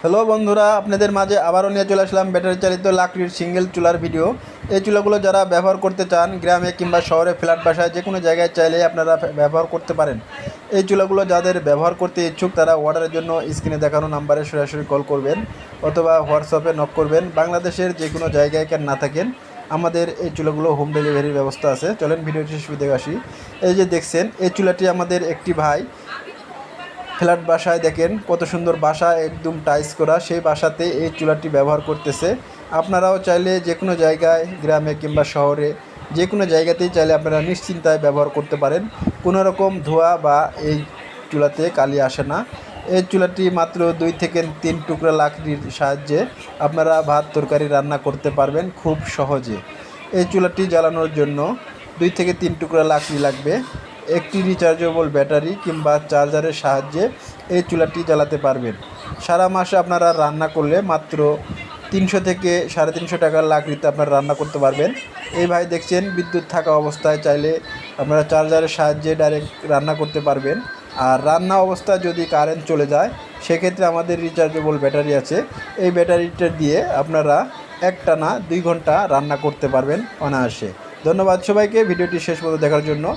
Hello বন্ধুরা, আপনাদের মাঝে আবারও নিয়ে চলে আসলাম ব্যাটারি চালিত লাকড়ির সিঙ্গেল চুলার ভিডিও। এই চুলাগুলো যারা ব্যবহার করতে চান, গ্রামে কিংবা শহরে, ফ্ল্যাট বাসায় যে কোনো জায়গায় চাইলে আপনারা ব্যবহার করতে পারেন। এই চুলাগুলো যাদের ব্যবহার করতে ইচ্ছুক তারা অর্ডারের জন্য স্ক্রিনে দেখানো নাম্বারে সরাসরি কল করবেন অথবা হোয়াটসঅ্যাপে নক করবেন। বাংলাদেশের যে কোনো জায়গায় কেন না থাকেন, আমাদের এই চুলাগুলো হোম ডেলিভারির ব্যবস্থা আছে। চলেন ভিডিওটি শেষ দেখে আসি। এই যে দেখছেন, এই চুলাটি আমাদের একটি ভাই ফ্ল্যাট বাসায়, দেখেন কত সুন্দর বাসা, একদম টাইলস করা, সেই বাসাতে এই চুলাটি ব্যবহার করতেছে। আপনারাও চাইলে যে কোনো জায়গায়, গ্রামে কিংবা শহরে, যে কোনো জায়গাতেই চাইলে আপনারা নিশ্চিন্তায় ব্যবহার করতে পারেন। কোনো রকম ধোঁয়া বা এই চুলাতে কালি আসে না। এই চুলাটি মাত্র 2 থেকে 3 টুকরা লাকড়ির সাহায্যে আপনারা ভাত তরকারি রান্না করতে পারবেন খুব সহজে। এই চুলাটি জ্বালানোর জন্য 2 থেকে 3 টুকরা লাকড়ি লাগবে, একটি রিচার্জেবল ব্যাটারি কিংবা চার্জারের সাহায্যে এই চুলাটি জ্বালাতে পারবেন। সারা মাসে আপনারা রান্না করলে মাত্র 300 থেকে 350 টাকার লাকড়িতে আপনারা রান্না করতে পারবেন। এই ভাই দেখছেন, বিদ্যুৎ থাকা অবস্থায় চাইলে আপনারা চার্জারের সাহায্যে ডাইরেক্ট রান্না করতে পারবেন। আর রান্না অবস্থায় যদি কারেন্ট চলে যায়, সেক্ষেত্রে আমাদের রিচার্জেবল ব্যাটারি আছে। এই ব্যাটারিটা দিয়ে আপনারা একটানা 2 ঘন্টা রান্না করতে পারবেন অনায়াসে। ধন্যবাদ সবাইকে ভিডিওটি শেষ পর্যন্ত দেখার জন্য।